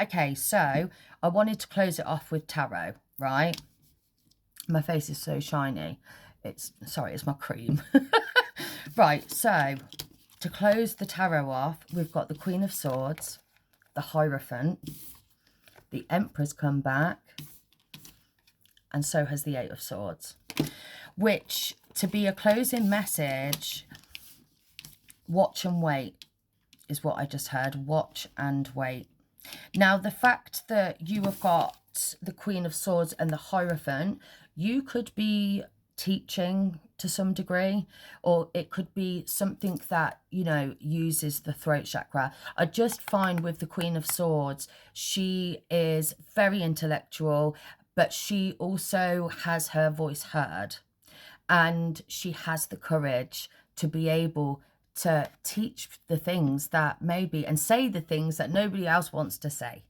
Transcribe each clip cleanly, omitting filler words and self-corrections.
Okay, so I wanted to close it off with tarot, right? My face is so shiny. Sorry, it's my cream. Right, so to close the tarot off, we've got the Queen of Swords, the Hierophant, the Emperor's come back, and so has the Eight of Swords, which, to be a closing message, watch and wait is what I just heard. Watch and wait. Now, the fact that you have got the Queen of Swords and the Hierophant, you could be teaching to some degree, or it could be something that, you know, uses the throat chakra. I just find with the Queen of Swords, she is very intellectual, but she also has her voice heard, and she has the courage to be able to teach the things that maybe, and say the things that nobody else wants to say,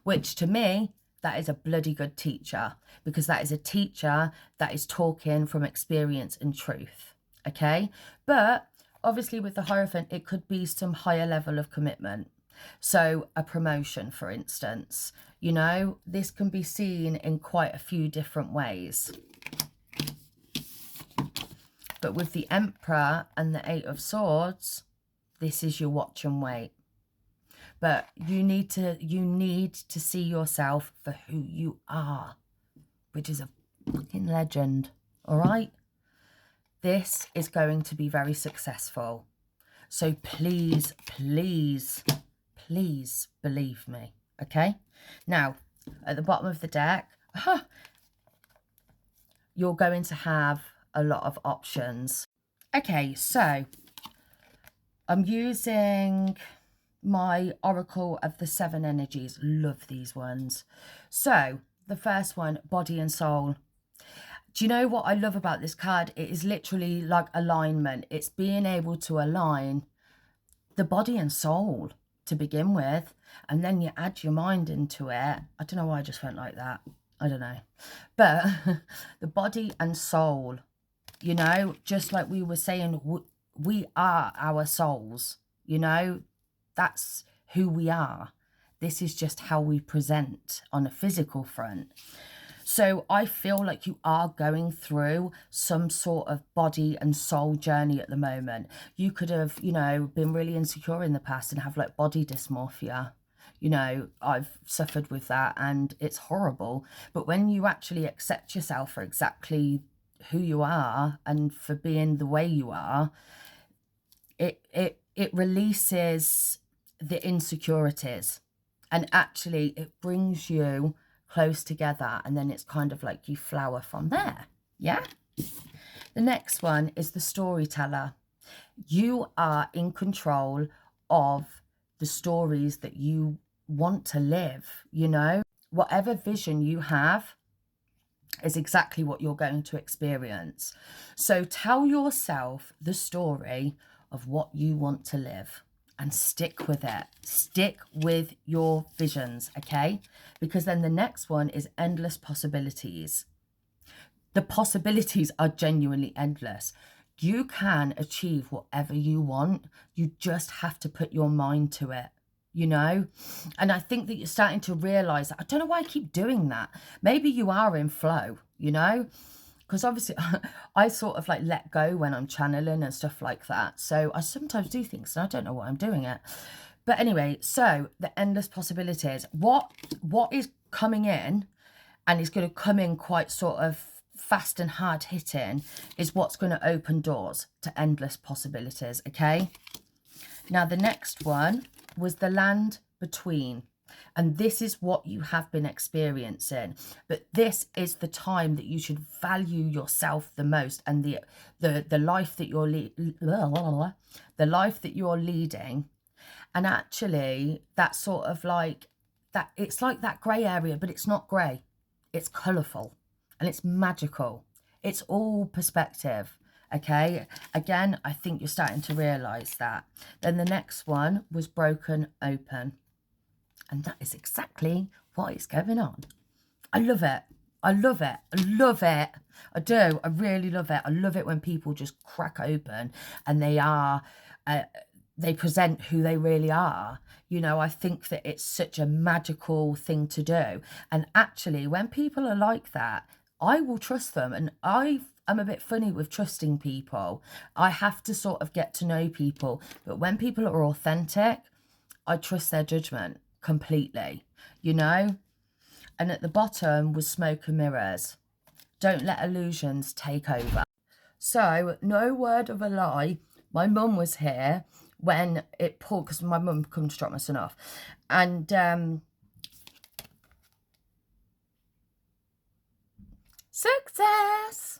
which to me, that is a bloody good teacher, because that is a teacher that is talking from experience and truth. Okay. But obviously with the Hierophant, it could be some higher level of commitment. So a promotion, for instance, you know, this can be seen in quite a few different ways. But with the Emperor and the Eight of Swords, this is your watch and wait. But you need to see yourself for who you are, which is a fucking legend. All right? This is going to be very successful. So please, please, please believe me. Okay? Now, at the bottom of the deck, you're going to have a lot of options. Okay, so I'm using my Oracle of the Seven Energies. Love these ones. So the first one, body and soul. Do you know what I love about this card? It is literally like alignment. It's being able to align the body and soul to begin with, and then you add your mind into it. I don't know why I just went like that. I don't know. But the body and soul, you know, just like we were saying, we are our souls, you know, that's who we are. This is just how we present on a physical front. So I feel like you are going through some sort of body and soul journey at the moment. You could have, you know, been really insecure in the past and have like body dysmorphia. You know, I've suffered with that and it's horrible. But when you actually accept yourself for exactly who you are and for being the way you are, it releases the insecurities, and actually it brings you close together, and then it's kind of like you flower from there. Yeah. The next one is the storyteller. You are in control of the stories that you want to live, you know. Whatever vision you have is exactly what you're going to experience. So tell yourself the story of what you want to live and stick with it. Stick with your visions, okay? Because then the next one is endless possibilities. The possibilities are genuinely endless. You can achieve whatever you want. You just have to put your mind to it, you know? And I think that you're starting to realize that. I don't know why I keep doing that. Maybe you are in flow, you know? Because obviously I sort of like let go when I'm channeling and stuff like that. So I sometimes do things and I don't know why I'm doing it. But anyway, so the endless possibilities. What is coming in, and is going to come in quite sort of fast and hard hitting, is what's going to open doors to endless possibilities, okay? Now, the next one was the land between. And this is what you have been experiencing. But this is the time that you should value yourself the most, and the life that you're the life that you're leading. And actually, that's sort of like that. It's like that grey area, but it's not grey. It's colourful and it's magical. It's all perspective. Okay, again, I think you're starting to realise that. Then the next one was broken open. And that is exactly what is going on. I love it. I love it. I love it. I do. I really love it. I love it when people just crack open and they are they present who they really are. You know, I think that it's such a magical thing to do. And actually, when people are like that, I will trust them. And I'm a bit funny with trusting people. I have to sort of get to know people. But when people are authentic, I trust their judgment completely, you know? And at the bottom was smoke and mirrors. Don't let illusions take over. So, no word of a lie, my mum was here when it pulled, because my mum come to drop my son off. And success!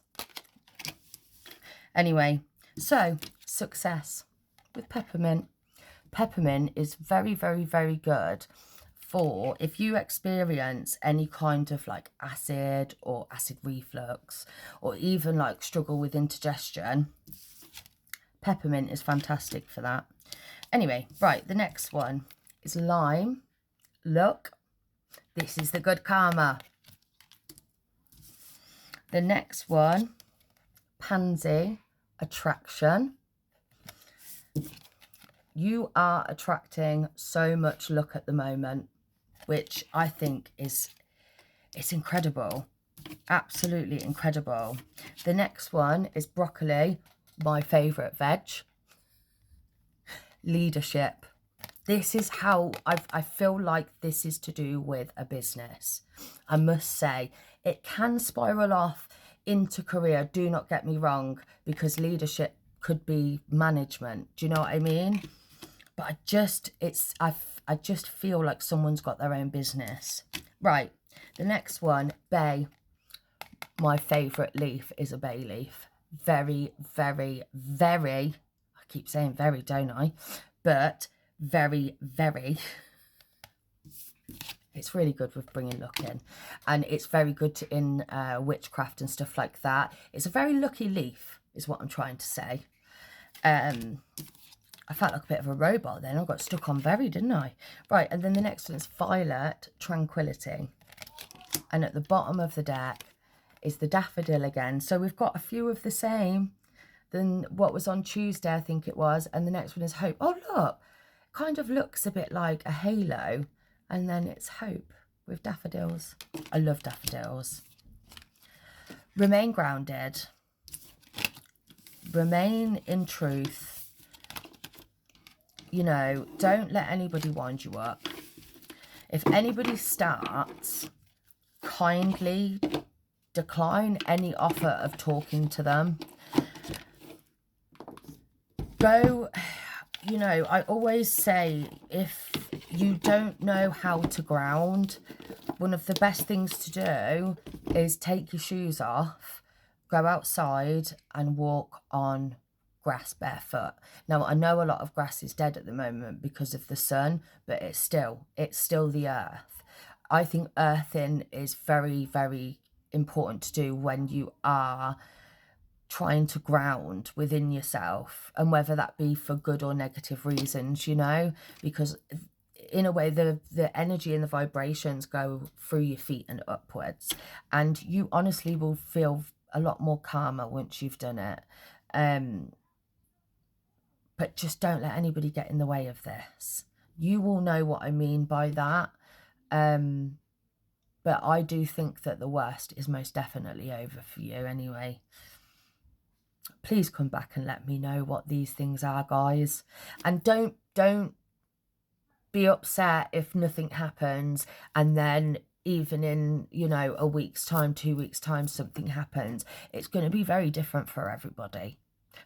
Anyway, so success with peppermint. Peppermint is very, very, very good for if you experience any kind of like acid or acid reflux, or even like struggle with indigestion. Peppermint is fantastic for that. Anyway, right, the next one is lime. Look, this is the good karma. The next one, pansy, attraction. You are attracting so much luck at the moment, which I think it's incredible. Absolutely incredible. The next one is broccoli, my favourite veg. Leadership. This is how I feel like this is to do with a business. I must say, it can spiral off into career, do not get me wrong, because leadership could be management. Do you know what I mean? But I just feel like someone's got their own business. Right, the next one, bay. My favourite leaf is a bay leaf. Very, very, very, I keep saying very, don't I? But very, very, it's really good with bringing luck in. And it's very good in witchcraft and stuff like that. It's a very lucky leaf, is what I'm trying to say. I felt like a bit of a robot then. I got stuck on very, didn't I? Right, and then the next one is violet, tranquility. And at the bottom of the deck is the daffodil again. So we've got a few of the same than what was on Tuesday, I think it was. And the next one is hope. Oh, look, kind of looks a bit like a halo. And then it's hope with daffodils. I love daffodils. Remain grounded. Remain in truth. You know, don't let anybody wind you up. If anybody starts, kindly decline any offer of talking to them. Go, you know, I always say, if you don't know how to ground, one of the best things to do is take your shoes off, go outside and walk on grass barefoot. Now, I know a lot of grass is dead at the moment because of the sun, but it's still the earth. I think earthing is very, very important to do when you are trying to ground within yourself, and whether that be for good or negative reasons, you know, because in a way the energy and the vibrations go through your feet and upwards, and you honestly will feel a lot more calmer once you've done it. But just don't let anybody get in the way of this. You will know what I mean by that. But I do think that the worst is most definitely over for you anyway. Please come back and let me know what these things are, guys. And don't be upset if nothing happens, and then even in, you know, a week's time, 2 weeks' time, something happens. It's going to be very different for everybody.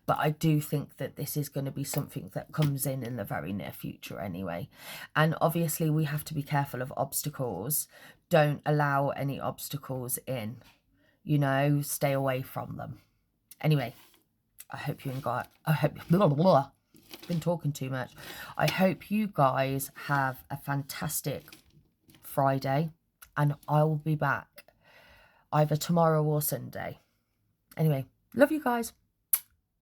But I do think that this is going to be something that comes in the very near future anyway. And obviously we have to be careful of obstacles. Don't allow any obstacles in, you know, stay away from them. Anyway, I hope you got, been talking too much. I hope you guys have a fantastic Friday, and I'll be back either tomorrow or Sunday. Anyway, love you guys.